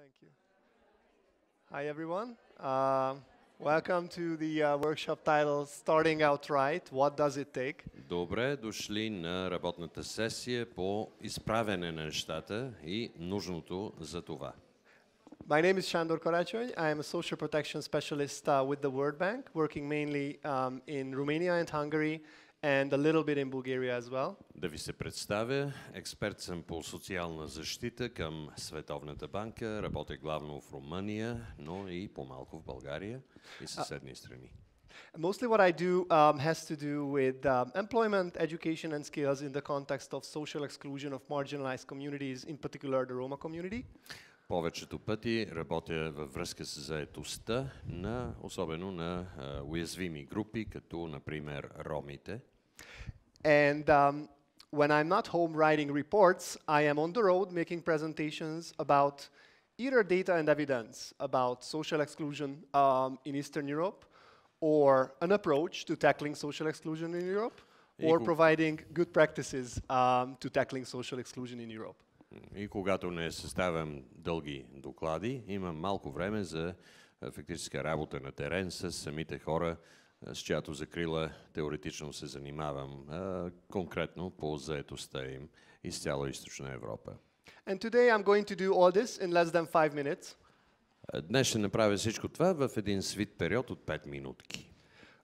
Thank you. Hi, everyone. Welcome to the workshop titled Starting Out Right, What Does It Take? Добре дошли на работната сесия по изправяне на нещата и нужното за това. My name is Шандор Караксони. I am a social protection specialist with the World Bank, working mainly in Romania and Hungary and a little bit in Bulgaria as well. Да ви се представя, експерт съм по социална защита към Световната банка, работя главно в Румъния, но и по-малко в България и съседни страни. Mostly what I do has to do with employment, education and skills in the context of social exclusion of marginalized communities, in particular the Roma community. Повечето пъти работя във връзка с заетостта, особено на уязвими групи, като например ромите. And when I'm not home writing reports, I am on the road making presentations about either data and evidence about social exclusion in Eastern Europe, or an approach to tackling social exclusion in Europe, or providing good practices to tackling social exclusion in Europe. И когато не съставям дълги доклади, имам малко време за фактическа работа на терен с самите хора, с чиято закрила теоретично се занимавам, конкретно по заетостта им из цяла Източна Европа. And today I'm going to do all this in less than 5 minutes. Днес ще направя всичко това в един свит период от 5 минутки.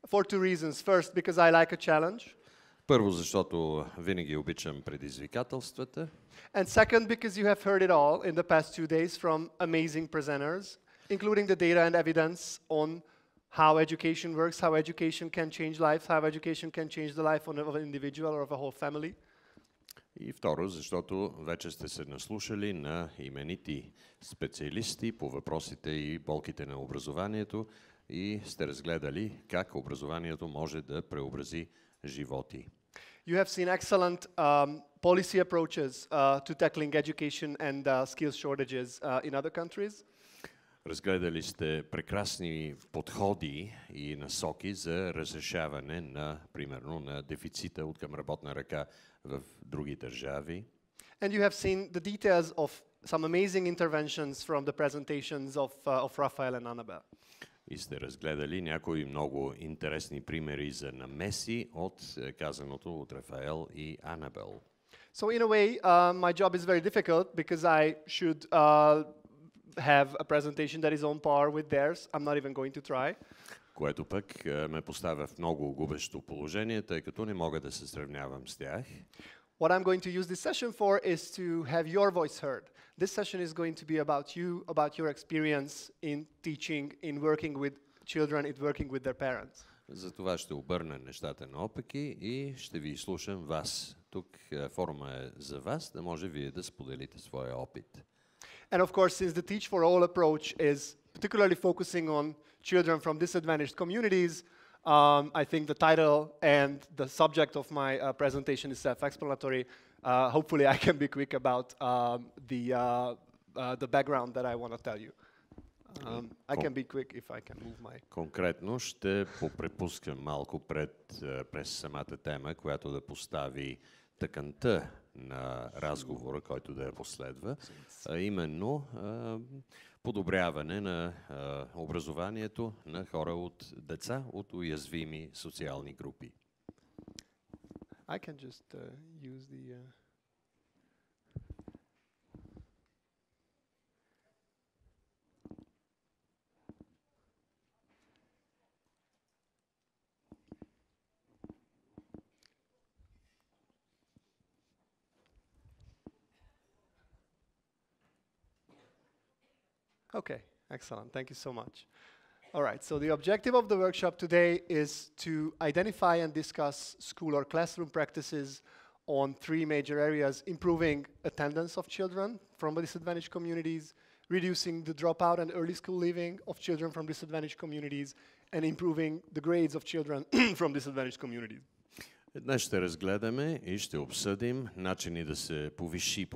For two reasons. First, because I like a challenge. Първо, защото винаги обичам предизвикателствата. And second, because you have heard it all in the past 2 days from amazing presenters, including the data and evidence on how education works, how education can change lives, how education can change the life of an individual or of a whole family. И второ, защото вече сте се наслушали на именити специалисти по въпросите и болките на образованието и сте разгледали как образованието може да преобрази животи. You have seen excellent policy approaches to tackling education and skills shortages in other countries. Разгледали сте прекрасни подходи и насоки за разрешаване на, примерно, на дефицита от към работна ръка в други държави. And you have seen the details of some amazing interventions from the presentations of Raphael and Annabelle. И сте разгледали някои много интересни примери за намеси от казаното от Рафаел и Анабел. So in a way, my job is very difficult because I should have a presentation that is on par with theirs. I'm not even going to try. Което пък ме поставя в много губещо положение, тъй като не мога да се сравнявам с тях. What I'm going to use this session for is to have your voice heard. This session is going to be about you, about your experience in teaching, in working with children, in working with their parents. За това ще обърна нещата наопаки и ще ви слушам вас. Тук форума е за вас, да може вие да споделите своя опит. And of course, since the Teach for All approach is particularly focusing on children from disadvantaged communities, I think the title and the subject of my presentation is self-explanatory. Hopefully I can be quick about the background that I want to tell you. I can be quick if I can move my... Конкретно ще попрепускам малко през самата тема, която да постави тъканта на разговора, който да я последва, а именно подобряване на образованието на хора от деца от уязвими социални групи. I can just use the... Okay, excellent. Thank you so much. All right, so the objective of the workshop today is to identify and discuss school or classroom practices on 3 major areas: improving attendance of children from disadvantaged communities, reducing the dropout and early school leaving of children from disadvantaged communities, and improving the grades of children from disadvantaged communities. Днес ще разгледаме и ще обсъдим начини да се повиши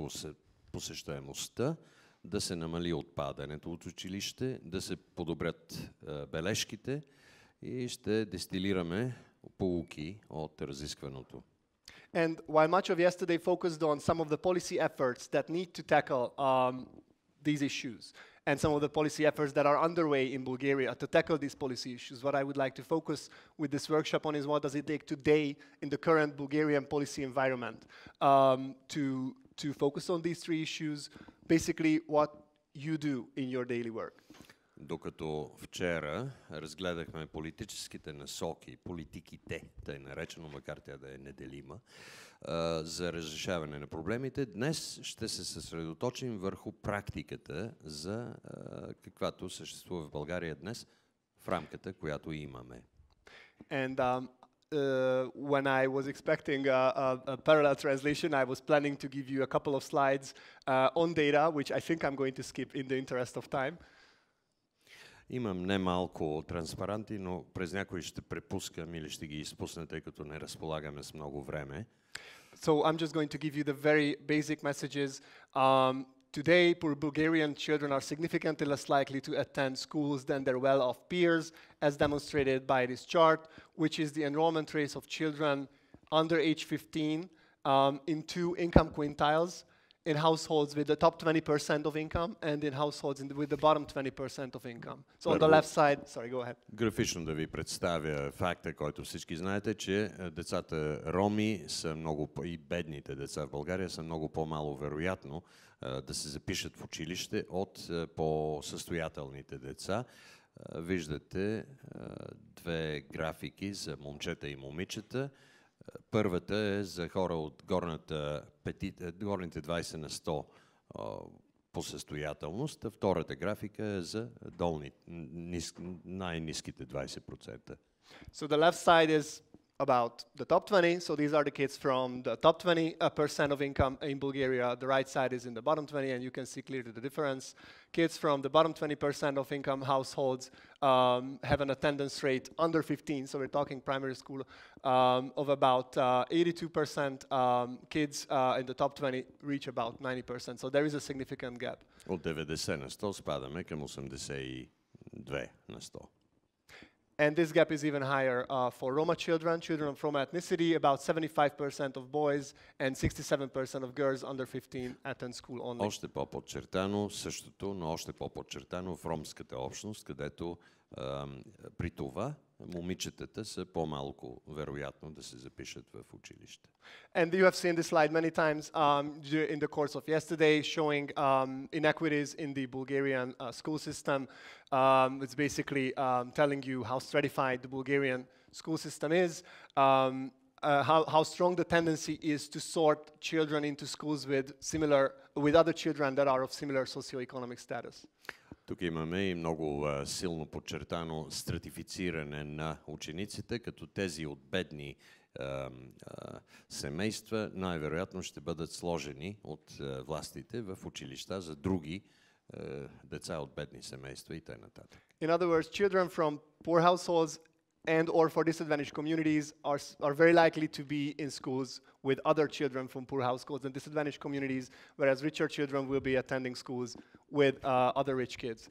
посещаемостта, да се намали отпадането от училище, да се подобрят бележките и ще дестилираме поуки от разискваното. And while much of yesterday focused on some of the policy efforts that need to tackle these issues and some of the policy efforts that are underway in Bulgaria to tackle these policy issues. What I would like to focus with this workshop on is what does it take today in the current Bulgarian policy environment to focus on these three issues, basically what you do in your daily work. Докато вчера разгледахме политическите насоки, политиките, тъй наречено, макар тя да е неделима, за разрешаване на проблемите, днес ще се съсредоточим върху практиката, за каквато съществува в България днес, в рамката, която имаме. And when I was expecting a parallel translation, I was planning to give you a couple of slides on data, which I think I'm going to skip in the interest of time. Имам немалко транспаранти, но през някои ще препускам или ще ги изпусна, тъй като не разполагаме с много време. So I'm just going to give you the very basic messages. Today, poor Bulgarian children are significantly less likely to attend schools than their well-off peers, as demonstrated by this chart, which is the enrollment rates of children under age 15 in two income quintiles, in households with the top 20% of income and in households with the bottom 20% of income. So on the left side, sorry, go ahead. Графично да ви представя факта, който всички знаете, че децата роми са много и бедните деца в България са много по-мало вероятно да се запишат в училище от по-състоятелните деца. Виждате две графики за момчета и момичета. Първата е за хора от горните 20 на 100 по състоятелност, а втората графика е за най-ниските 20%. So the left side is about the top 20, so these are the kids from the top 20% of income in Bulgaria. The right side is in the bottom 20, and you can see clearly the difference. Kids from the bottom 20% of income households have an attendance rate under 15, so we're talking primary school, of about 82%. Kids in the top 20 reach about 90%, so there is a significant gap. От 90 на 100 спадаме към 82 на 100. And this gap is even higher for Roma children of Roma ethnicity. About 75% of boys and 67% of girls under 15 attend school only. Още по-подчертано същото, но още по-подчертано в ромската общност, където при това момичетата са по-малко вероятно да се запишат в училище. And you have seen this slide many times in the course of yesterday, showing inequities in the Bulgarian school system. It's basically telling you how stratified the Bulgarian school system is, how strong the tendency is to sort children into schools with other children that are of similar socioeconomic status. Тук имаме и много силно подчертано стратифициране на учениците, като тези от бедни семейства най-вероятно ще бъдат сложени от властите в училища за други деца от бедни семейства и т.н. In other words, children from poor households and or for disadvantaged communities are very likely to be in schools with other children from poor households and disadvantaged communities, whereas richer children will be attending schools with other rich kids.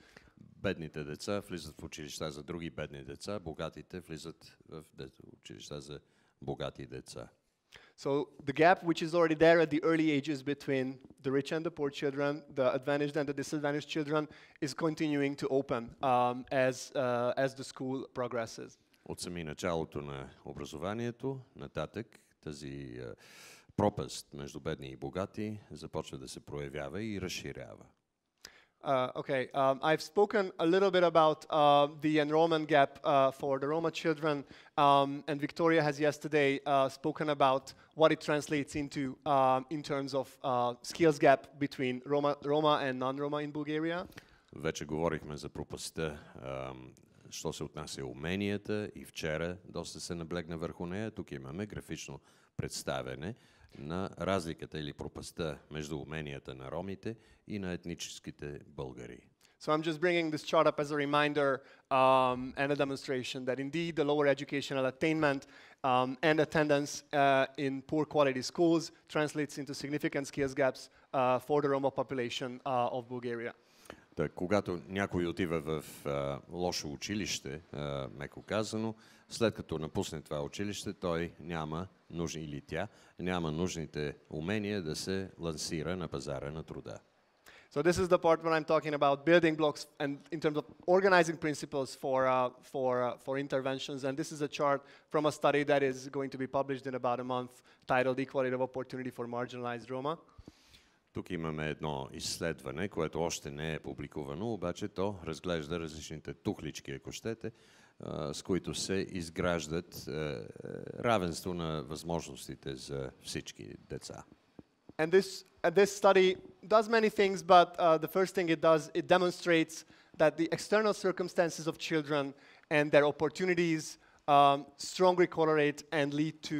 Бедните деца влизат в училища за други бедни деца, богатите влизат в училища за богати деца. So the gap which is already there at the early ages between the rich and the poor children, the advantaged and the disadvantaged children, is continuing to open as the school progresses. От сами началото на образованието нататък тази пропаст между бедни и богати започва да се проявява и разширява. I've spoken a little bit about the enrollment gap for the Roma children, and Victoria has yesterday spoken about what it translates into in terms of skills gap between Roma and non-Roma in Bulgaria. Вече говорихме за пропастта, що се отнася уменията, и вчера доста се наблегна върху нея. Тук имаме графично представяне на разликата или пропастта между уменията на ромите и на етническите българи. So I'm just bringing this chart up as a reminder and a demonstration that indeed the lower educational attainment and attendance in poor quality schools translates into significant skills gaps for the Roma population of Bulgaria. Когато някой отива в лошо училище, меко казано, след като напусне това училище, той няма нужни или тя няма нужните умения да се лансира на пазара на труда. So this is the part when I'm talking about building blocks and in terms of organizing principles for interventions. And this is a chart from a study that is going to be published in about a month titled Equality of Opportunity for Marginalized Roma. Тук имаме едно изследване, което още не е публикувано, обаче то разглежда различните тухлички, ако щете, с които се изграждат равенство на възможностите за всички деца. And this study does many things, but the first thing it does, it demonstrates that the external circumstances of children and their opportunities strongly correlate and lead to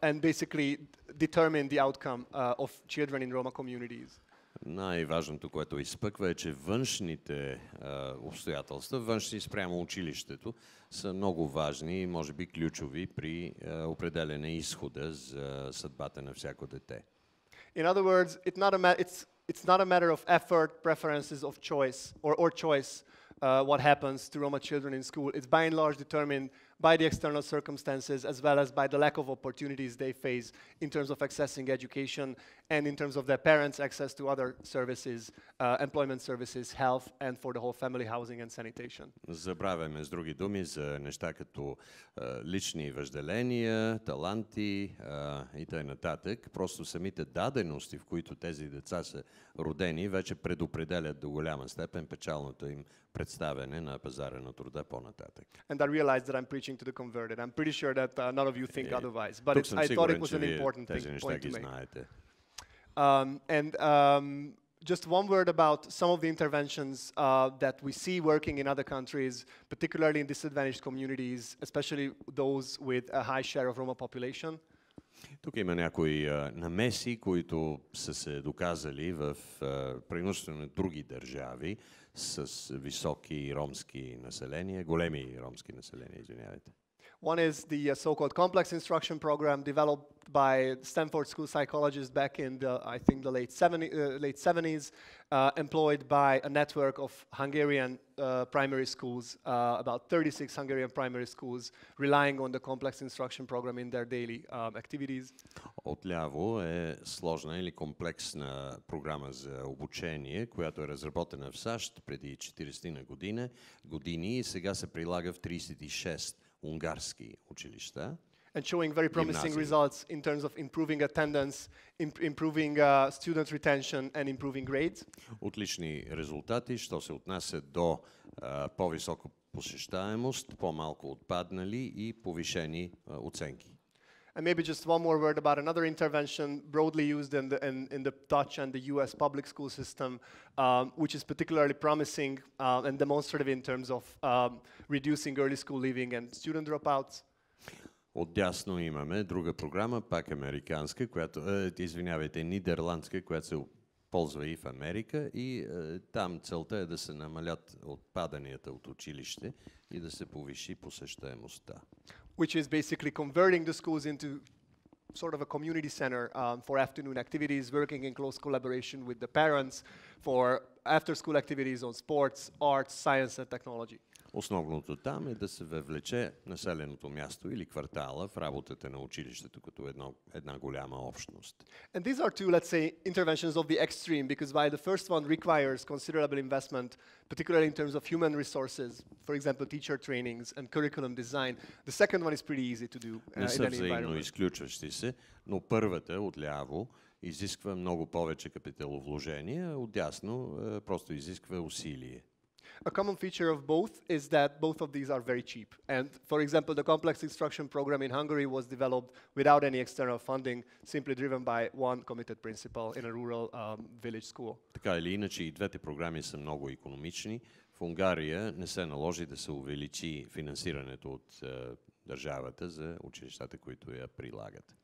and basically determine the outcome of children in Roma communities. Най-важното, което изпъква, е, че външните обстоятелства, външни спрямо училището, са много важни и може би ключови при определяне изхода за съдбата на всяко дете. In other words, it's not a matter of effort, preferences of choice or choice what happens to Roma children in school. It's by and large determined by the external circumstances as well as by the lack of opportunities they face in terms of accessing education and in terms of their parents' access to other services, employment services, health, and for the whole family, housing and sanitation. Забравяме с други думи за неща като лични въжделения, таланти и т.н. Просто самите дадености, в които тези деца са родени, вече предопределят до голяма степен печалното им представяне на пазара на труда по-нататък. And I realized that I'm preaching to the converted. I'm pretty sure that none of you think otherwise, but I thought it was an important point to make. Just one word about some of the interventions that we see working in other countries, particularly in disadvantaged communities, especially those with a high share of Roma population. Тук има някои намеси, които са се доказали в преимуществено на други държави с високи ромски населения, големи ромски населения, извинявайте. One is the so-called complex instruction program developed by Stanford school psychologists back in the, I think, the late 70s, employed by a network of Hungarian primary schools, about 36 Hungarian primary schools, relying on the complex instruction program in their daily activities. Отляво е сложна или комплексна програма за обучение, която е разработена в САЩ преди 40 години и сега се прилага в 36 унгарски училища. And showing very promising results in terms of improving attendance, improving student retention and improving grades. Отлични резултати, що се отнася до по-висока посещаемост, по-малко отпаднали и повишени оценки. And maybe just one more word about another intervention broadly used in the Dutch and the US public school system, which is particularly promising and demonstrative in terms of reducing early school leaving and student dropouts. Отдясно имаме друга програма, пак американска, нидерландска, която се ползва и в Америка и там целта е да се намалят отпаданията от училище и да се повиши посещаемостта. Which is basically converting the schools into sort of a community center for afternoon activities, working in close collaboration with the parents for after-school activities on sports, arts, science and technology. Основното там е да се въвлече населеното място или квартала в работата на училището като една голяма общност. And these are two, let's say, interventions of the extreme, because while the first one requires considerable investment, particularly in terms of human resources, for example, teacher trainings and curriculum design, the second one is pretty easy to do in any взаимно изключващи се, но първата отляво изисква много повече капиталовложение, отдясно просто изисква усилие. A common feature of both is that both of these are very cheap. And for example, the complex instruction program in Hungary was developed without any external funding, simply driven by one committed principal in a rural village school. Така или иначе и двете програми са много икономични. В Унгария не се наложи да се увеличи финансирането от държавата за училищата, които я прилагат.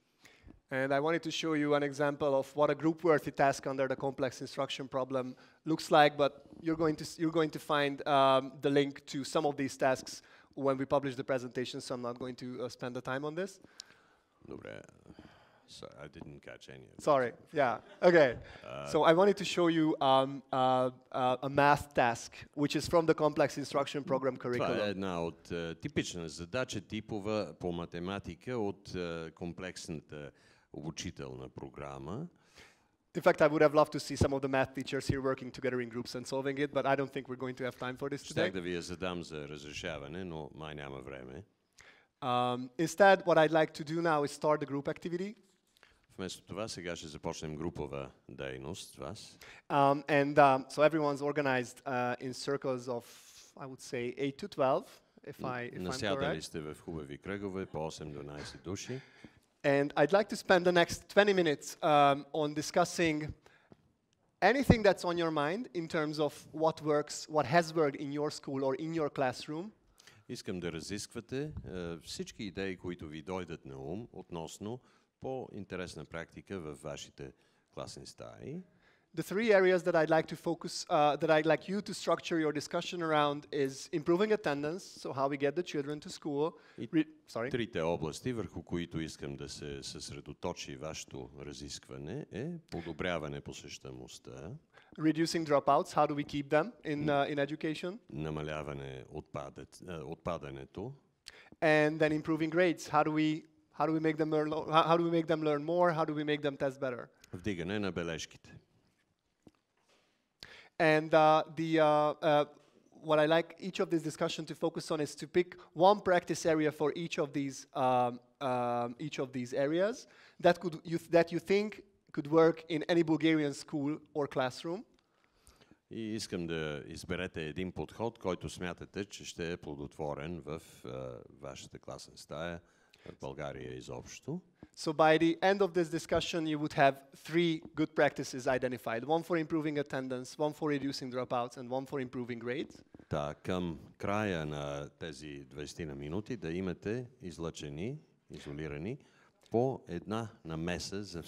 And I wanted to show you an example of what a group-worthy task under the complex instruction problem looks like, but you're going to find the link to some of these tasks when we publish the presentation, so I'm not going to spend the time on this. Добре. So I didn't catch any of it. Sorry, yeah, okay. So I wanted to show you a math task, which is from the complex instruction program curriculum. Това е една от типична задача, типова по математика от комплексната обучителна програма. In fact, I would have loved to see some of the math teachers here working together in groups and solving it, but I don't think we're going to have time for this today. Щях да ви я задам за разрешаване, но май няма време. Instead, what I'd like to do now is start the group activity. Вместо това сега ще започнем групова дейност с вас. So everyone's organized in circles of, I would say, 8 to 12, if I'm correct. Насядали сте в хубави кръгове по 8-12 души. And I'd like to spend the next 20 minutes on discussing anything that's on your mind in terms of what works, what has worked in your school or in your classroom. Искам да разисквате всички идеи, които ви дойдат на ум относно по-интересна практика във вашите класни стаи. The three areas that I'd like to focus, that I'd like you to structure your discussion around is improving attendance, so how we get the children to school. Трите области, върху които искам да се съсредоточи вашето разискване, е подобряване посещаемостта. Reducing dropouts, how do we keep them in education? Намаляване отпадането. And then improving grades, how do we make them learn? How do we make them learn more? How do we make them test better? Вдигане на бележките. And what I like each of this discussion to focus on is to pick one practice area for each of these areas that you think could work in any Bulgarian school or classroom. И искам да изберете един подход, който смятате, че ще е плодотворен в вашата класна стая в България изобщо. So by the end of this discussion, you would have three good practices identified. One for improving attendance, one for reducing dropouts, and one for improving grades. Та, към края на тези 20 на минути да имате излъчени, изолирани, по една намеса за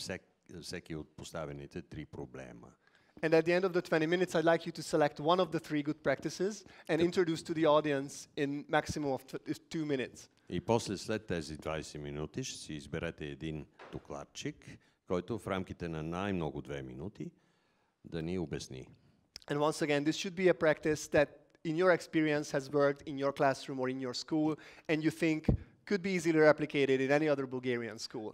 всеки от поставените три проблема. And at the end of the 20 minutes, I'd like you to select one of the three good practices and introduce to the audience in maximum of 2 minutes. И после след тези 20 минути ще си изберете един докладчик, който в рамките на най-много 2 минути да ни обясни. And once again, this should be a practice that in your experience has worked in your classroom or in your school and you think could be easily replicated in any other Bulgarian school.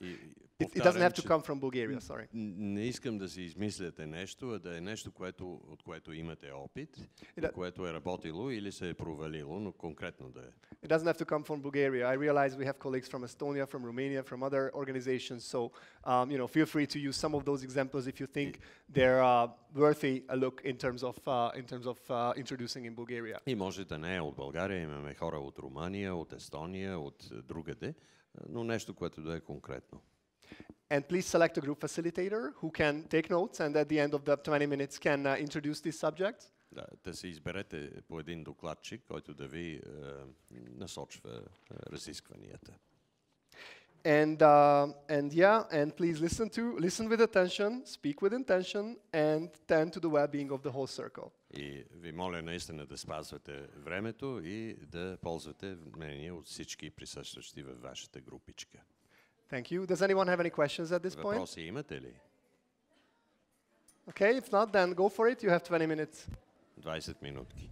It doesn't have to come from Bulgaria, sorry. Не искам да си измисляте нещо, а да е нещо, от което имате опит, което е работило или се е провалило, но конкретно да е. It doesn't have to come from Bulgaria. I realize we have colleagues from Estonia, from Romania, from other organizations, so feel free to use some of those examples if you think they're worthy a look in terms of introducing in Bulgaria. И може да не е от България, имаме хора от Румъния, от Естония, от другаде, но нещо, което да е конкретно. And please select a group facilitator who can take notes and at the end of the 20 minutes can introduce these subjects. Да се изберете по един докладчик, който да ви насочва разискванията. And please listen with attention, speak with intention, and tend to the well-being of the whole circle. И ви моля наистина да спазвате времето и да ползвате мнение от всички присъстващи във вашата групичка. Thank you. Does anyone have any questions at this point? Въпроси имате ли? Okay, if not, then go for it. You have 20 minutes. 20 минутки.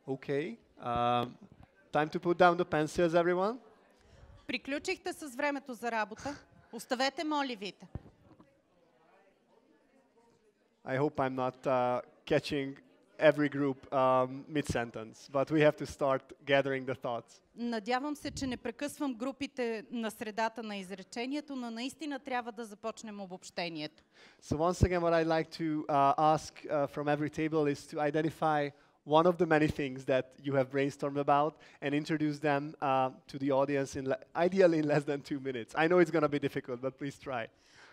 Okay. Time to put down the pencils, everyone. Приключихте с времето за работа. Оставете моливите. I hope I'm not catching every group mid-sentence, but we have to start gathering the thoughts. Надявам се, че не прекъсвам групите на средата на изречението, но наистина трябва да започнем обобщението. So once again, what I'd like to ask from every table is to identify one of the many things that you have brainstormed about and introduce them to the audience in ideally in less than 2 minutes. I know it's going to be difficult, but please try.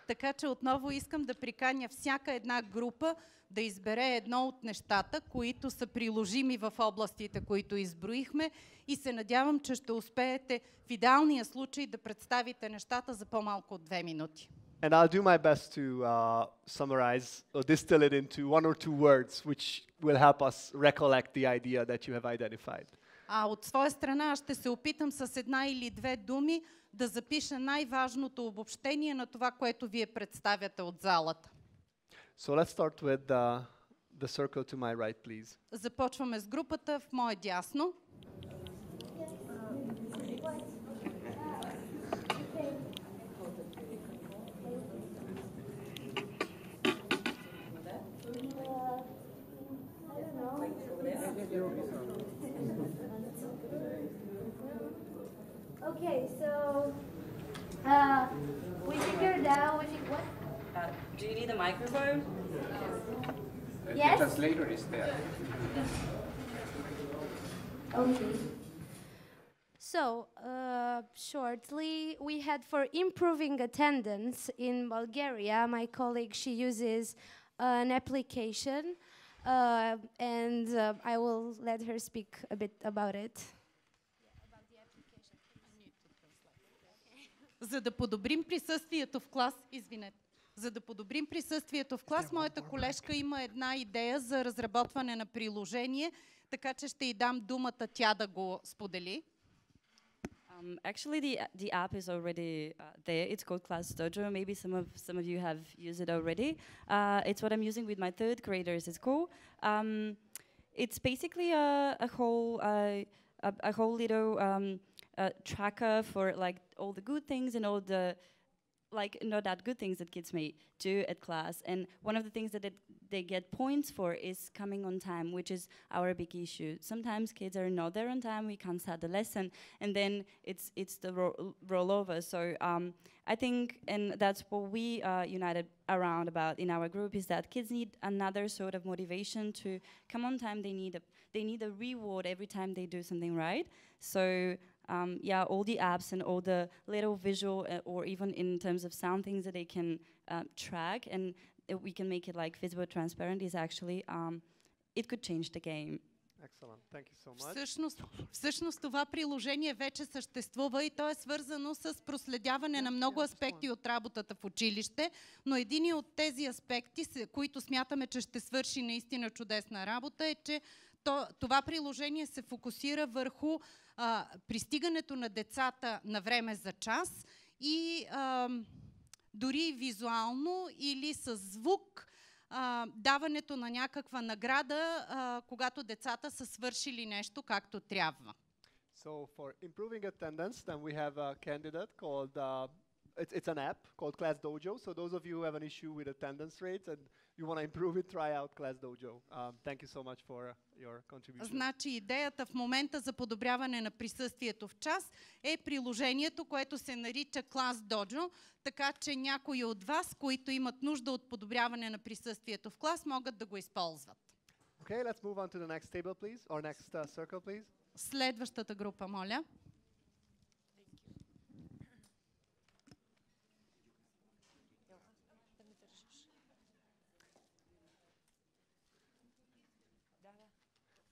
Така че отново искам да приканя всяка една група да избере едно от нещата, които са приложими в областите, които изброихме, и се надявам, че ще успеете в идеалния случай да представите нещата за по-малко от 2 минути. And I'll do my best to summarize or distill it into 1 or 2 words, which will help us recollect the idea that you have identified. А от своя страна ще се опитам с 1 или 2 думи да запиша най-важното обобщение на това, което вие представяте от залата. So let's start with the circle to my right, please. Започваме с групата в мое дясно. Okay, so we figured out what? Do you need a microphone? Yes. The translator is there. Okay. So, shortly, we had for improving attendance in Bulgaria, my colleague, she uses an application, and I will let her speak a bit about it. За да подобрим присъствието в клас, за да подобрим присъствието в клас, моята колежка има една идея за разработване на приложение, така че ще й дам думата тя да го сподели. Actually, the app is already there. It's called Class Dojo. Maybe some of you have used it already. It's what I'm using with my 3rd graders at school. It's basically a whole little tracker for like all the good things and all the like not that good things that kids may do at class. And one of the things that they get points for is coming on time, which is our big issue. Sometimes kids are not there on time, we can't start the lesson, and then it's the rollover. So I think, and that's what we united around about in our group, is that kids need another sort of motivation to come on time. They need a reward every time they do something right. So yeah, all the apps and all the little visual or even in terms of sound things that they can track, and we can make it like visible, transparent, is actually, it could change the game. Excellent. Thank you so much. Всъщност това приложение вече съществува и то е свързано с проследяване на много аспекти от работата в училище, но един от тези аспекти, които смятаме, че ще свърши наистина чудесна работа, е, че това приложение се фокусира върху пристигането на децата на време за час и дори визуално или с звук даването на някаква награда, когато децата са свършили нещо както трябва. So for improving attendance, then we have a candidate called, it's an app called Class Dojo. So those of you who have an issue with attendance rates and you want to improve it, try out Class Dojo. Thank you so much for your contribution. Значи идеята в момента за подобряване на присъствието в час е приложението, което се нарича Class Dojo, така че някои от вас, които имат нужда от подобряване на присъствието в клас, могат да го използват. Okay, let's move on to the next table, please, or next circle, please. Следващата група, моля.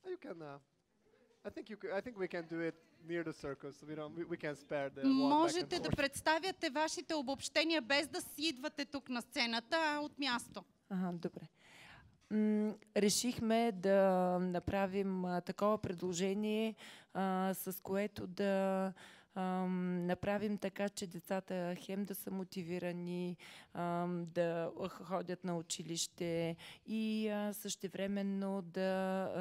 You can. I think we can do it near the circle, so we can spare the. Можете да представяте вашите обобщения без да си идвате тук на сцената, а от място. Добре. Решихме да направим такова предложение, с което да направим така, че децата хем да са мотивирани, да ходят на училище и същевременно да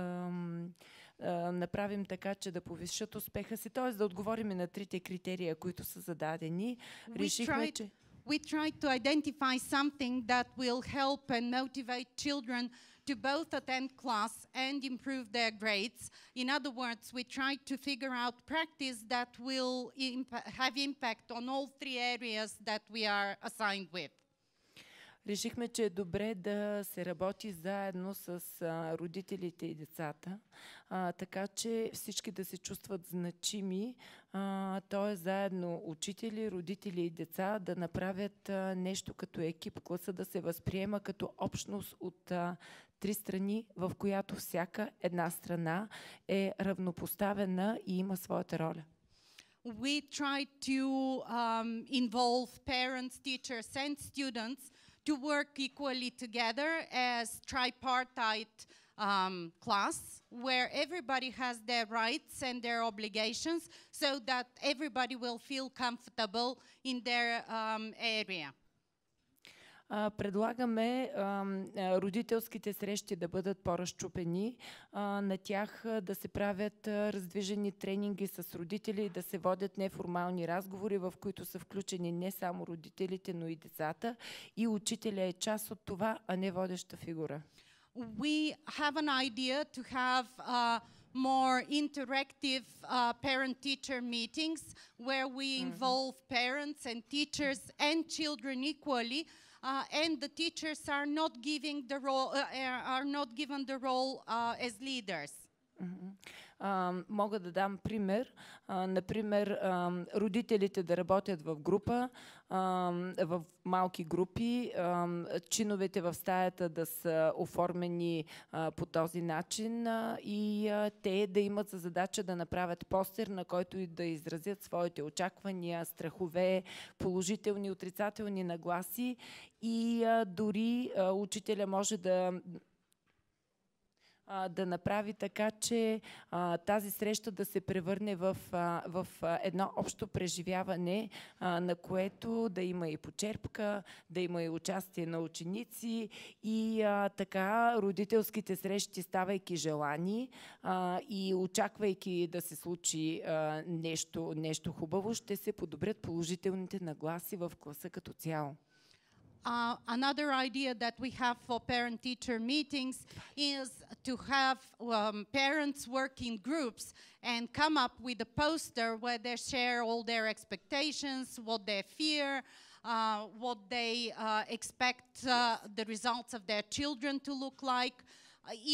направим така, че да повишат успеха си, т.е. да отговорим на трите критерия, които са зададени. Решихме, че we tried to identify something that will help and motivate children to both attend class and improve their grades. In other words, we tried to figure out practice that will have impact on all three areas that we are assigned with. Решихме, че е добре да се работи заедно с родителите и децата, така че всички да се чувстват значими, т.е. заедно учители, родители и деца да направят нещо като екип, класа да се възприема като общност от три страни, в която всяка една страна е равнопоставена и има своята роля. We tried to involve parents, teachers and students to work equally together as tripartite class, where everybody has their rights and their obligations, so that everybody will feel comfortable in their area. Предлагаме родителските срещи да бъдат по-разчупени, на тях да се правят раздвижени тренинги с родители, да се водят неформални разговори, в които са включени не само родителите, но и децата. И учителя е част от това, а не водеща фигура. We have an idea to have more interactive parent-teacher meetings where we involve parents and teachers and children equally. And the teachers are not given the role as leaders. Мога да дам пример. Например, родителите да работят в група, в малки групи, чиновете в стаята да са оформени по този начин и те да имат за задача да направят постер, на който и да изразят своите очаквания, страхове, положителни, отрицателни нагласи и дори учителя може да направи така, че тази среща да се превърне в едно общо преживяване, на което да има и почерпка, да има и участие на ученици и така родителските срещи, ставайки желани и очаквайки да се случи нещо хубаво, ще се подобрят положителните нагласи в класа като цяло. Another idea that we have for parent-teacher meetings is to have parents work in groups and come up with a poster where they share all their expectations, what they fear, what they expect the results of their children to look like.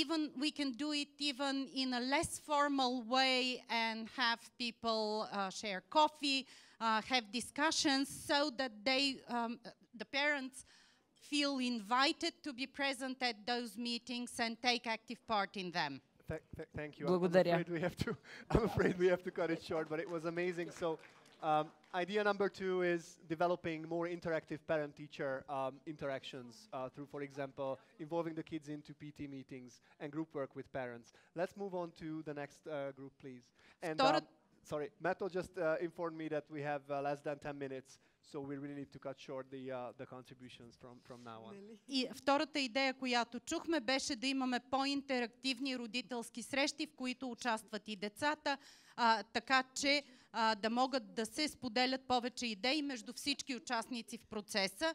Even we can do it even in a less formal way and have people share coffee, have discussions so that the parents feel invited to be present at those meetings and take active part in them. Thank you. Благодаря. I'm afraid we have to cut it short, but it was amazing. So, idea number 2 is developing more interactive parent-teacher interactions through, for example, involving the kids into PT meetings and group work with parents. Let's move on to the next group, please. And sorry, Matto just informed me that we have less than 10 minutes, so we really need to cut short the contributions from now on. И втората идея, която чухме, беше да имаме по-интерактивни родителски срещи, в които участват и децата, така че да могат да се споделят повече идеи между всички участници в процеса.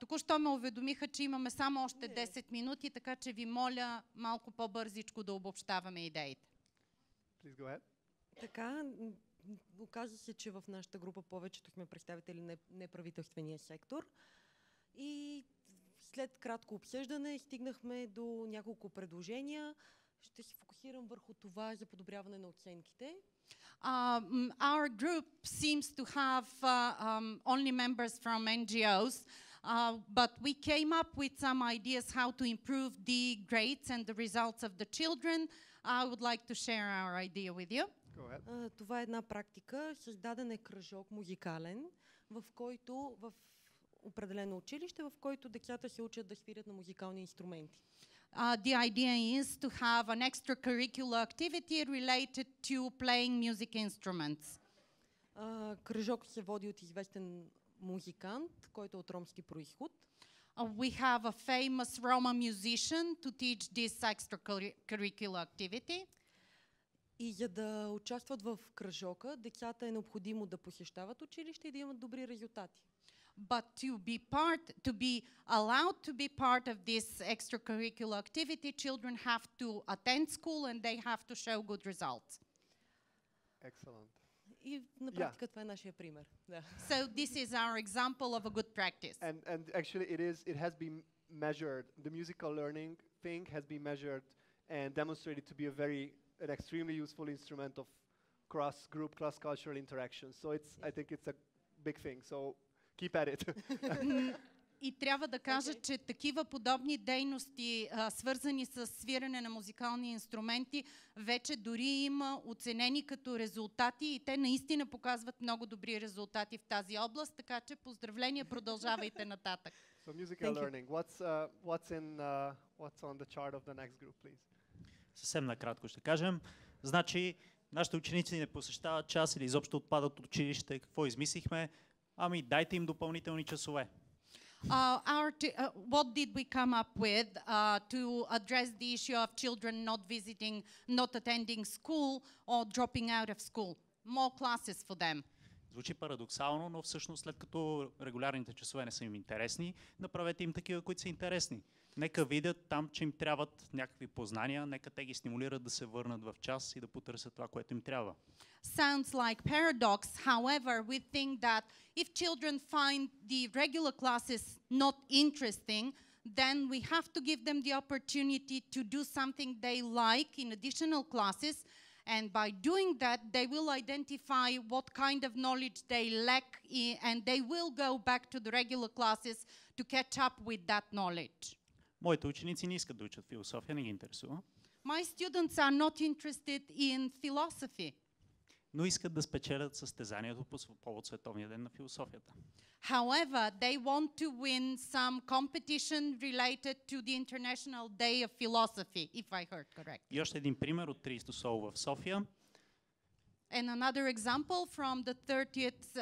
Току-що ме уведомиха, че имаме само още 10 минути, така че ви моля малко по-бързичко да обобщаваме идеите. Please go ahead. Така, оказа се, че в нашата група повечето сме представители на неправителствения сектор и след кратко обсъждане стигнахме до няколко предложения. Ще се фокусирам върху това за подобряване на оценките. Our group seems to have only members from NGOs, but we came up with some ideas how to improve the grades and the results of the children. I would like to share our idea with you. Това е една практика. Създаден е кръжок музикален, в който в определено училище, в който децата се учат да свирят на музикални инструменти. The idea is to have an extracurricular activity related to playing music instruments. Кръжок се води от известен музикант, който е от ромски произход. We have a famous Roma musician to teach this extracurricular activity. И за да участват в кръжока, децата е необходимо да посещават училище и да имат добри резултати. But to be allowed to be part of this extracurricular activity, children have to attend school and they have to show good results. Excellent. И на практика това е нашия пример. Да. So this is our example of a good practice. And actually it has been measured. The musical learning thing has been measured and demonstrated to be an extremely useful instrument of cross-group, cross-cultural interaction. So I think it's a big thing. So keep at it. И трябва да кажа, че такива подобни дейности, свързани с свиране на музикални инструменти, вече дори има оценени като резултати и те наистина показват много добри резултати в тази област, така че поздравления, продължавайте нататък. So musical learning. What's on the chart of the next group, please? Съвсем накратко ще кажем. Значи, нашите ученици не посещават час или изобщо отпадат от училище. Какво измислихме? Ами, дайте им допълнителни часове. What did we come up with to address the issue of children not attending school or dropping out of school? More classes for them. Звучи парадоксално, но всъщност след като регулярните часове не са им интересни, направете им такива, които са интересни. Нека видят там, че им трябват някакви познания, нека те ги стимулират да се върнат в час и да потърсят това, което им трябва. Sounds like paradox. However, we think that if children find the regular classes not interesting, then we have to give them the opportunity to do something they like in additional classes. And by doing that, they will identify what kind of knowledge they lack and they will go back to the regular classes to catch up with that knowledge. Моите ученици не искат да учат философия, не ги интересува. My students are not interested in philosophy. Но искат да спечелят състезанието по повод Световния ден на философията. However, they want to win some competition related to the International Day of Philosophy, if I heard correct. И още един пример от 30 СОУ в София. And another example from the 30th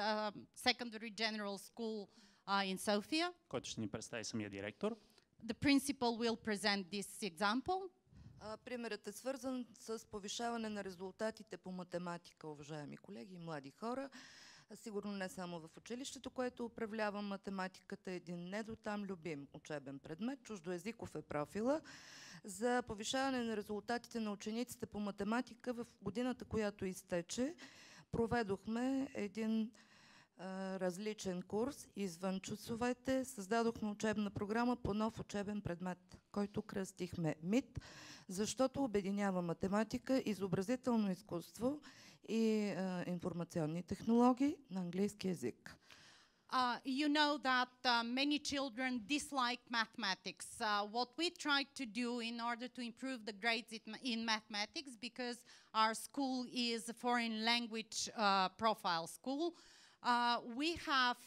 Secondary General School in Sofia. Който ще ни представи самия директор. The principal will present this example. Примерът е свързан с повишаване на резултатите по математика, уважаеми колеги и млади хора. Сигурно не само в училището, което управлява математиката, един не до там любим учебен предмет. Чуждоезиков е профила. За повишаване на резултатите на учениците по математика в годината, която изтече, проведохме един различен курс извън часовете. Създадохме учебна програма по нов учебен предмет, който кръстихме МИТ, защото обединява математика, изобразително изкуство и информационни технологии на английски език. You know that many children dislike mathematics. What we try to do in order to improve the grades in mathematics, because our school is a foreign language profile school, we have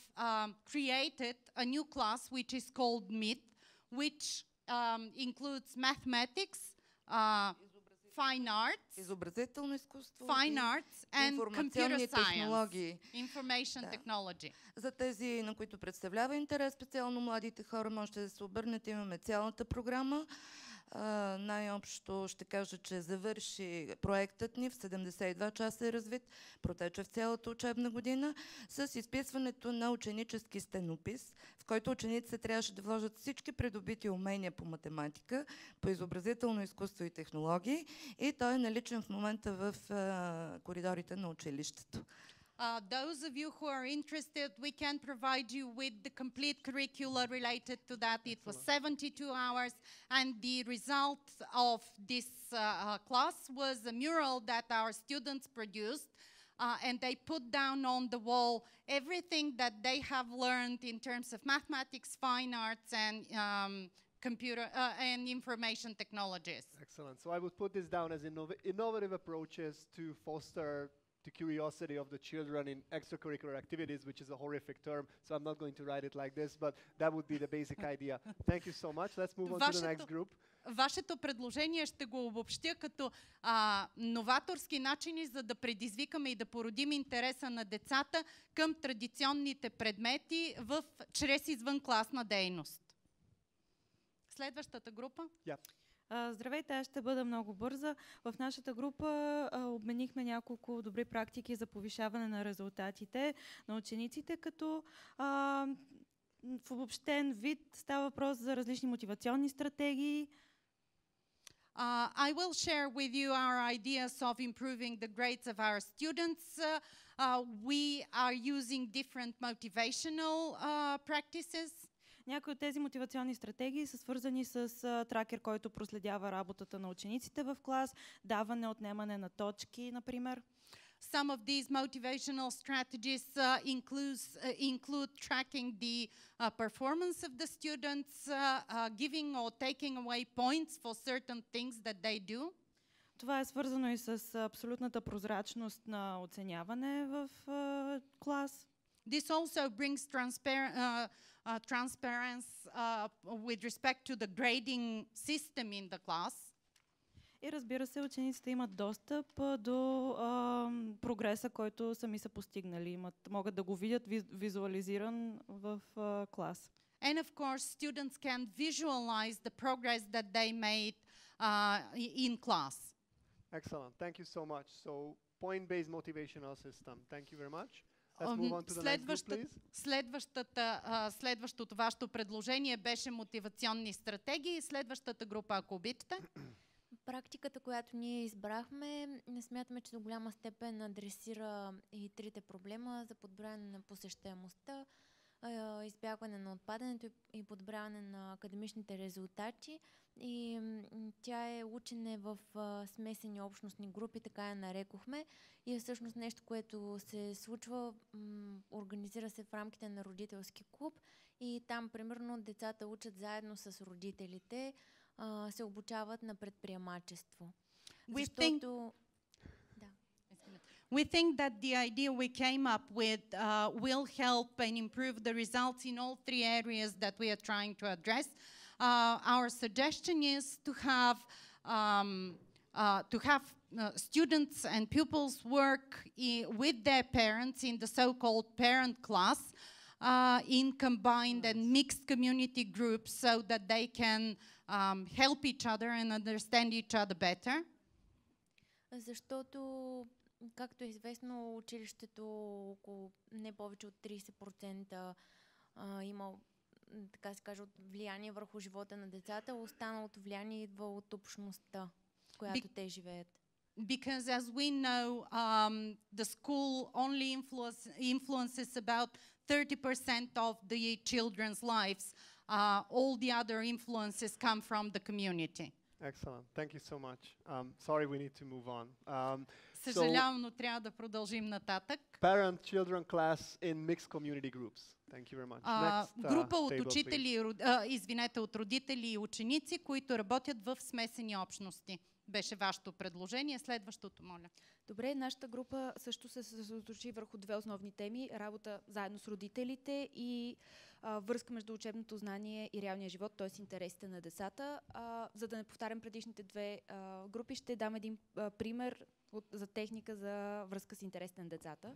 created a new class which is called MIT, which includes mathematics, fine arts, изобразително изкуство, fine arts and computer science, information да. technology. За тези, на които представлява интерес, специално младите хора, можете да се обърнете, имаме цялата програма. Най-общо ще кажа, че завърши проектът ни в 72 часа е развит, протече в цялата учебна година с изписването на ученически стенопис, в който учениците трябваше да вложат всички придобити умения по математика, по изобразително изкуство и технологии и той е наличен в момента в коридорите на училището. Those of you who are interested, we can provide you with the complete curricula related to that. It was 72 hours, and the result of this class was a mural that our students produced, and they put down on the wall everything that they have learned in terms of mathematics, fine arts, and computer and information technologies. Excellent. So I would put this down as innovative approaches to foster the curiosity of the children in extracurricular activities, which is a horrific term, so I'm not going to write it like this, but that would be the basic idea. Thank you so much. Let's move on to the next group. Вашето предложение ще го обобщя като новаторски начини, за да предизвикаме и да породим интереса на децата към традиционните предмети чрез извънкласна дейност. Следващата група. Yeah. Здравейте, аз ще бъда много бърза. В нашата група обменихме няколко добри практики за повишаване на резултатите на учениците, като в обобщен вид става въпрос за различни мотивационни стратегии. I will share with you our ideas of improving the grades of our students. We are using different motivational practices. Някои от тези мотивационни стратегии са свързани с тракер, който проследява работата на учениците в клас, даване, отнемане на точки, например. Some of these motivational strategies include tracking the performance of the students, giving or taking away points for certain things that they do. Това е свързано и с абсолютната прозрачност на оценяване в клас. This also brings transparency with respect to the grading system in the class. И разбира се, учениците имат достъп до прогреса, който сами са постигнали. Могат да го видят визуализиран в клас. And of course, students can visualize the progress that they made in class. Excellent. Thank you so much. So, point-based motivational system. Thank you very much. Let's move on to the next group, please. Следващото вашето предложение беше мотивационни стратегии. Следващата група, ако обичате. Практиката, която ние избрахме, не смятаме, че до голяма степен адресира и трите проблема за подобряване на посещаемостта, избягване на отпадането и подобряване на академичните резултати. И тя е учене в смесени общностни групи, така я нарекохме. И е всъщност нещо, което се случва, организира се в рамките на родителски клуб. И там, примерно, децата учат заедно с родителите, се обучават на предприемачество. We think that the idea we came up with will help and improve the results in all three areas that we are trying to address. Our suggestion is to have students and pupils work with their parents in the so-called parent class in combined and mixed community groups so that they can help each other and understand each other better. Защото, както е известно, училището около не повече от 30% има, така се каже, влияние върху живота на децата, останалото влияние идва от общността, в която те живеят. Because as we know, the school only influences about 30% of the children's lives. All the other influences come from the community. Excellent. Thank you so much. Sorry, we need to move on. Съжалявам, но трябва да продължим нататък. Parent-children class in mixed community groups. Thank you very much. Next, група от table, учители, от родители и ученици, които работят в смесени общности. Беше вашето предложение. Следващото, моля. Добре, нашата група също се съсредоточи върху две основни теми. Работа заедно с родителите и връзка между учебното знание и реалния живот, т.е. интересите на децата. За да не повтарям предишните две групи, ще дам един пример за техника за връзка с интересите на децата.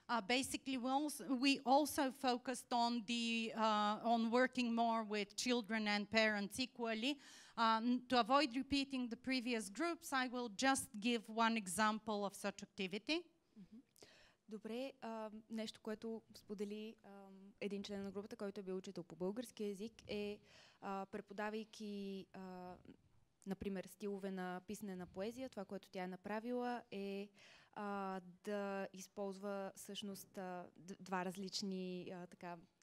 Basically, we also focused on working more with children and parents equally. To avoid repeating the previous groups, I will just give one example of such activity. Добре, нещо, което сподели един член на групата, който е бил учител по български език, е преподавайки, например, стилове на писане на поезия. Това, което тя е направила, е да използва всъщност два различни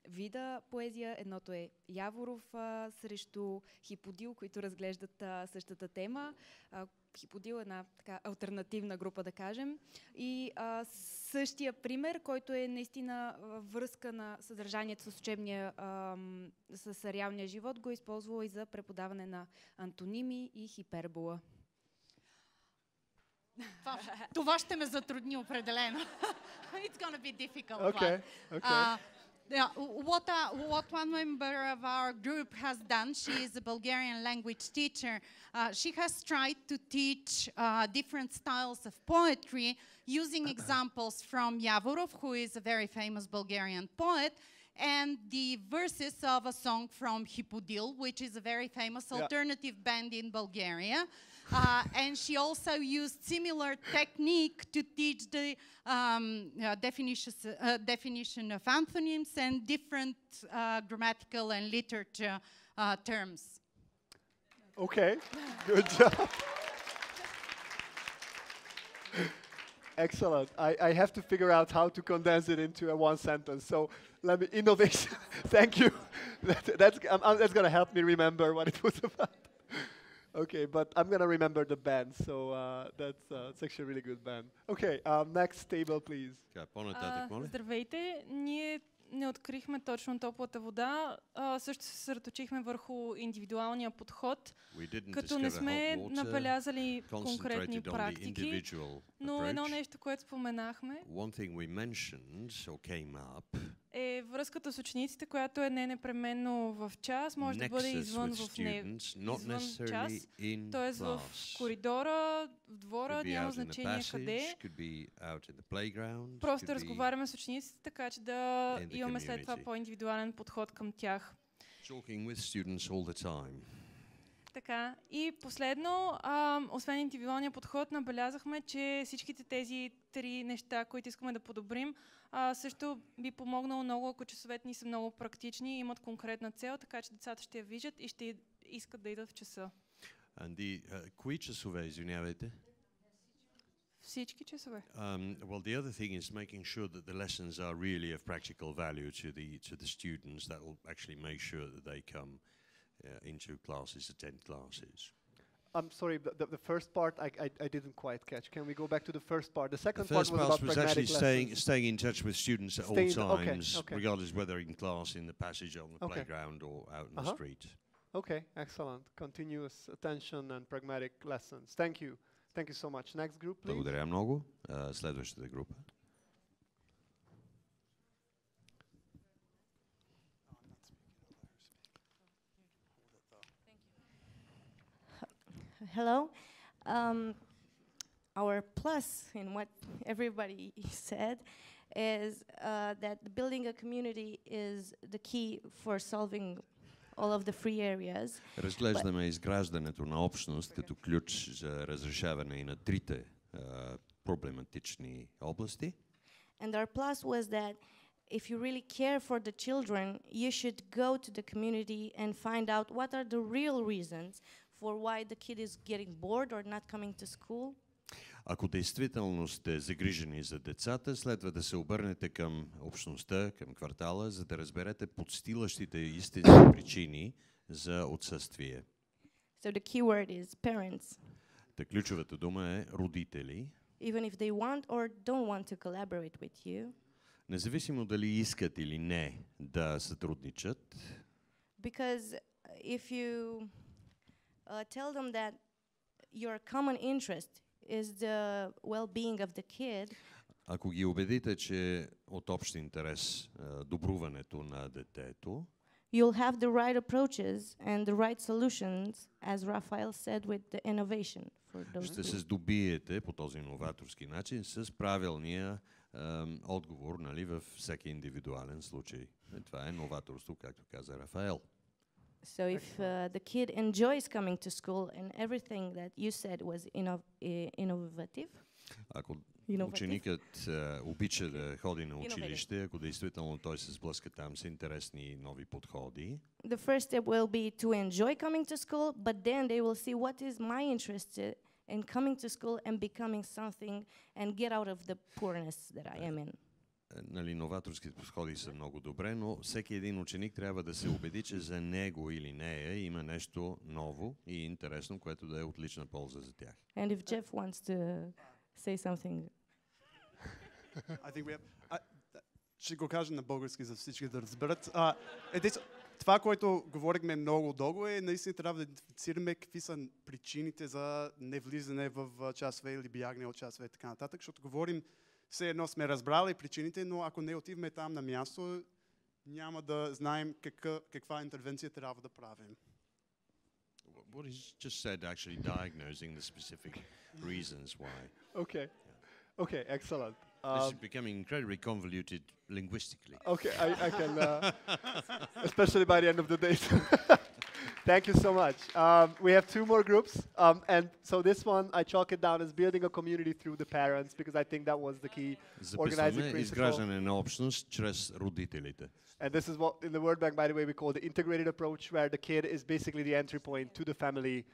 вида поезия. Едното е Яворов срещу Хиподил, които разглеждат същата тема. Хиподил е една така алтернативна група, да кажем. И същия пример, който е наистина връзка на съдържанието с учебния, с реалния живот, го е използвала и за преподаване на антоними и хипербола. Това ще ме затрудни определено. It's gonna be difficult. Okay. What one member of our group has done, she is a Bulgarian language teacher. She has tried to teach different styles of poetry using examples from Yavorov, who is a very famous Bulgarian poet, and the verses of a song from Hipodil, which is a very famous alternative band in Bulgaria. And she also used similar technique to teach the definition of anthonyms and different grammatical and literature terms. Okay, good job. Excellent. I have to figure out how to condense it into a one sentence. So let me, innovation. Thank you. That's going to help me remember what it was about. Okay, but I'm going to remember the band. So that's actually a really good band. Okay, next table, please. Здравейте. Ние не открихме точно топлата вода. Също се съсредоточихме върху индивидуалния подход, като не сме набелязали конкретни практики. Но едно нещо, което споменахме, е връзката с учениците, която е не непременно в час, може да бъде извън час, т.е. в коридора, в двора, няма значение къде. Просто разговаряме с учениците, така че да имаме след това по-индивидуален подход към тях. Така, и последно, освен индивидуалния подход, набелязахме, че всичките тези три неща, които искаме да подобрим, също би помогнало много, ако часовете ни са много практични и имат конкретна цел, така че децата ще я виждат и ще искат да идат в часа. Кои часове, извинявайте? Всички часове. Well, the other thing is making sure that the lessons are really of practical value to the students. That will actually make sure that they come into classes, attend classes. I'm sorry, the first part I didn't quite catch. Can we go back to the first part? The second part was about pragmatic actually staying in touch with students at all times, regardless whether in class, in the passage, on the playground, or out in the street. Okay, excellent. Continuous attention and pragmatic lessons. Thank you. Thank you so much. Next group, please. Благодаря много. Следващата група. Hello. Our plus in what everybody said is that building a community is the key for solving all of the free areas. Разглеждаме изграждането на общност като ключ за разрешаване и на трите проблематични области. And our plus was that if you really care for the children, you should go to the community and find out what are the real reasons for why the kid is getting bored or not coming to school. Ако действително сте загрижени за децата, следва да се обърнете към общността, към квартала, за да разберете подстилащите истински причини за отсъствие. So the key word is parents. Та ключовата дума е родители. Even if they want or don't want to collaborate with you. Независимо дали искат или не да сътрудничат. Because if you tell them that your common interest is the well-being of the kid. Ако ги убедите, че от общ интерес добруването на детето, you'll have the right approaches and the right solutions, as Raphael said, with the innovation for those. Ще се здобиете по този новаторски начин с правилния отговор, нали, във всеки индивидуален случай. Това е новаторство, както каза Рафаел. So if the kid enjoys coming to school and everything that you said was innovative. Ако ученикът обича да ходи на училище, ако действително той се сблъска там с интересни нови подходи. The first step will be to enjoy coming to school, but then they will see what is my interest in coming to school and becoming something and get out of the poorness that I am in. Нали, новаторските подходи са много добре, но всеки един ученик трябва да се убеди, че за него или нея има нещо ново и интересно, което да е от лична полза за тях. And if Jeff wants to say something. I think we have, ще го кажа на български за всички да разберат. Това, което говорихме много дълго е, наистина трябва да идентифицираме какви са причините за невлизане в часове или бягане от часове и така нататък, защото говорим все едно сме разбрали причините, но ако не отиваме там на място, няма да знаем каква интервенция трябва да правим. What he's just said, actually diagnosing the specific reasons why. Okay. Okay, excellent. This is becoming incredibly convoluted linguistically. Okay, I can, especially by the end of the day. Thank you so much. We have two more groups, and so this one I chalk it down as building a community through the parents, because I think that was the key organizing principle. Изграждане на общност чрез родителите. And this is what in the World Bank, by the way, we call the integrated approach, where the kid is basically the entry point to the family.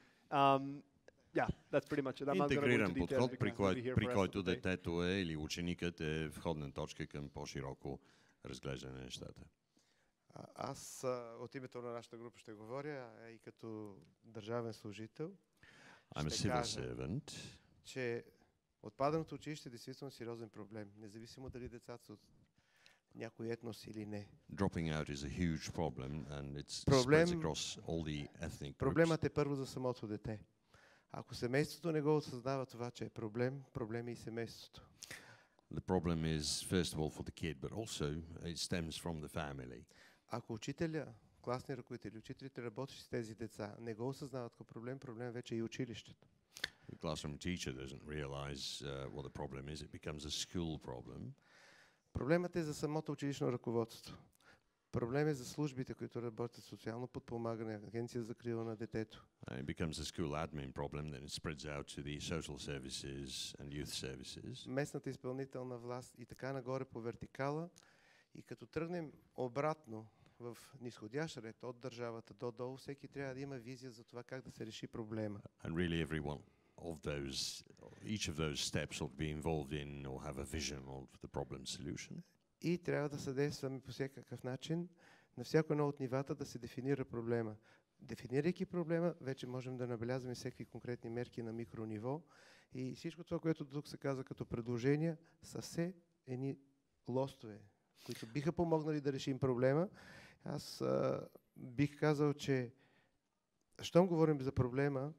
Yeah, that's pretty much it. I'm not going to go into details подход, because we'll be here при for който детето е или ученикът е входна точка към по-широко разглеждане на нещата. Аз от името на нашата група ще говоря и като държавен служител. Ще кажа, че отпадането училище е действително сериозен проблем, независимо дали децата са от някой етнос или не. Dropping out is a huge problem and it's spreads across all the ethnic groups. Проблемът е първо за самото дете. Ако семейството не го осъзнава това, че е проблем, проблем е и семейството. The problem is first of all for the kid, but also it stems from the family. Ако учителя, класни ръководители, учителите работещи с тези деца не го осъзнават като проблем, проблем вече е и училището. The classroom teacher doesn't realize what the problem is. It becomes a school problem. Проблемът е за самото училищно ръководство. Проблем е за службите, които работят социално подпомагане, агенция за закрила на детето. It becomes a school admin problem, then it spreads out to the social services and youth services. Местната изпълнителна власт и така нагоре по вертикала. И като тръгнем обратно в нисходящ ред от държавата до долу, всеки трябва да има визия за това как да се реши проблема. And really everyone of those, each of those steps ought to be involved in or have a vision of the problem solution. И трябва да съдействаме по всякакъв начин на всяко едно от нивата да се дефинира проблема. Дефинирайки проблема, вече можем да набелязваме всеки конкретни мерки на микрониво. И всичко това, което тук се каза като предложения, са все едни лостове, които биха помогнали да решим проблема. Аз бих казал, че щом говорим за проблема,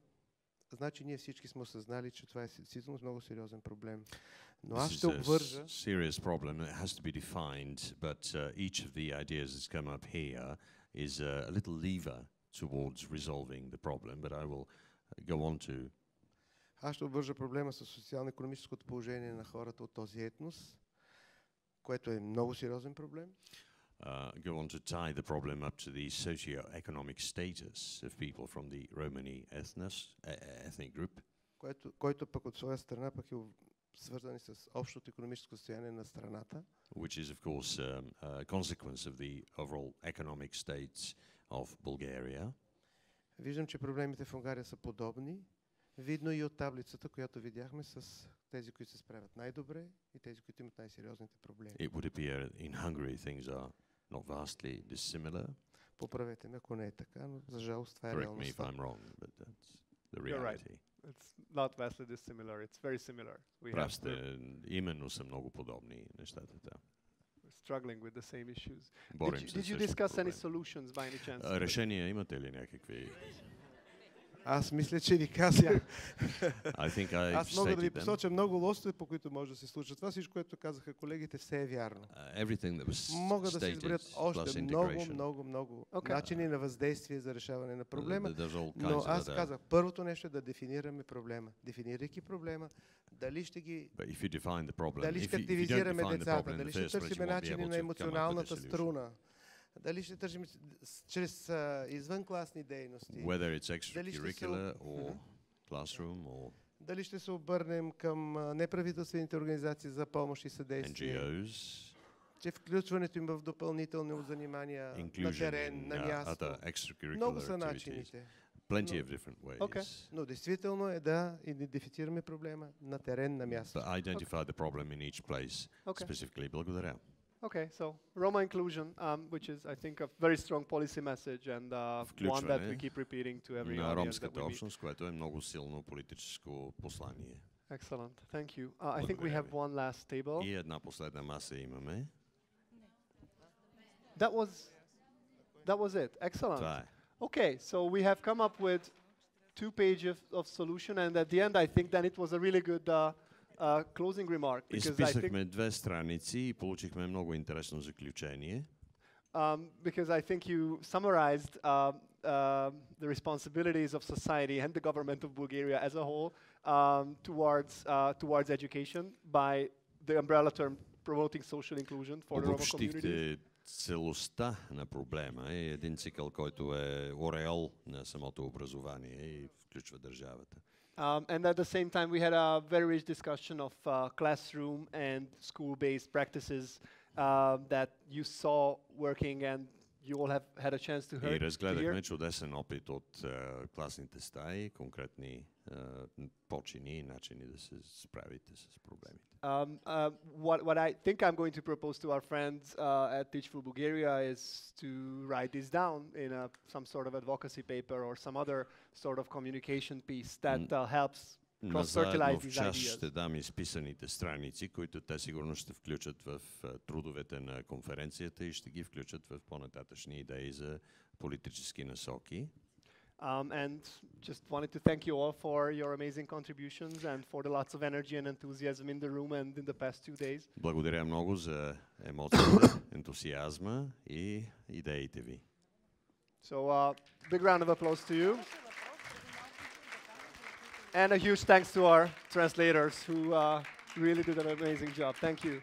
значи ние всички сме осъзнали, че това е действително много сериозен проблем. Но аз ще обвържа... serious problem. It has to be defined, but each of the ideas that's come up here is a little lever towards resolving the problem, but I will go on to... Аз ще обвържа проблема с социално-економическото положение на хората от този етнос, което е много сериозен проблем. Go on to tie the problem up to the socio-economic status of people from the Romani ethnic group. Който пък от своя страна пък е свързан с общото икономическо състояние на страната. Which is of course a consequence of the overall economic states of Bulgaria. Виждам, че проблемите в Унгария са подобни. Видно и от таблицата, която видяхме с тези, които се справят най-добре и тези, които имат най-сериозните проблеми. It would appear in Hungary things are not vastly dissimilar. Поправете ме, ако не е така, но за жалост това е реалността. Correct me if I'm wrong, but that's the reality. It's not vastly dissimilar, it's very similar. Прав сте, именно са много подобни нещата там. Struggling with the same issues. Did you discuss any solutions by any chance? Решения имате ли някакви? Аз мисля, че ви казах. Аз мога да ви посоча много лостове, по които може да се случва. Това всичко, което казаха колегите, все е вярно. Мога да се изберат още много начини на въздействие за решаване на проблема. Но аз казах, първото нещо е да дефинираме проблема. Дефинирайки проблема, дали ще активизираме децата, дали ще търсим начини на емоционалната струна, дали ще тържим чрез извънкласни дейности, whether it's extracurricular or classroom or дали ще се обърнем към неправителствените организации за помощ и съдействие, NGOs, че включването им в допълнителни занимания на терен, на място. Много са начините. Plenty of different ways. Но действително е да идентифицираме проблема на терен, на място. But identify the problem in each place specifically. Благодаря. Okay, so Roma inclusion, which is, I think, a very strong policy message and one that we keep repeating to every audience that we общност, което е много силно политическо послание. Excellent, thank you. I think we have one last table. И една последна маса имаме. That was it. Excellent. Това е. Okay, so we have come up with 2 pages of solution, and at the end, I think then it was a really good closing remark. Изписахме 2 страници и получихме много интересно заключение. Because I think you summarized the responsibilities of society and the government of Bulgaria as a whole towards education by the umbrella term promoting social inclusion for the Roma community. Обобщихте целостта на проблема и един цикъл, който е ореол на самото образование и включва държавата. And at the same time, we had a very rich discussion of classroom and school-based practices that you saw working, and you all have had a chance to hear. И разгледахме чудесен опит от класните стаи, конкретни почини и начини да се справите с проблемите. What I think I'm going to propose to our friends at Teachful Bulgaria is to write this down in some sort of advocacy paper or some other sort of communication piece that helps cross-fertilize в these час ideas. ще дам изписаните страници, които те сигурно ще включат в трудовете на конференцията и ще ги включат в по-нататъчни идеи за политически насоки. And just wanted to thank you all for your amazing contributions and for the lots of energy and enthusiasm in the room and in the past 2 days. Благодаря много за емоцията, ентусиазма и идеите ви. So big round of applause to you. And a huge thanks to our translators who really did an amazing job. Thank you.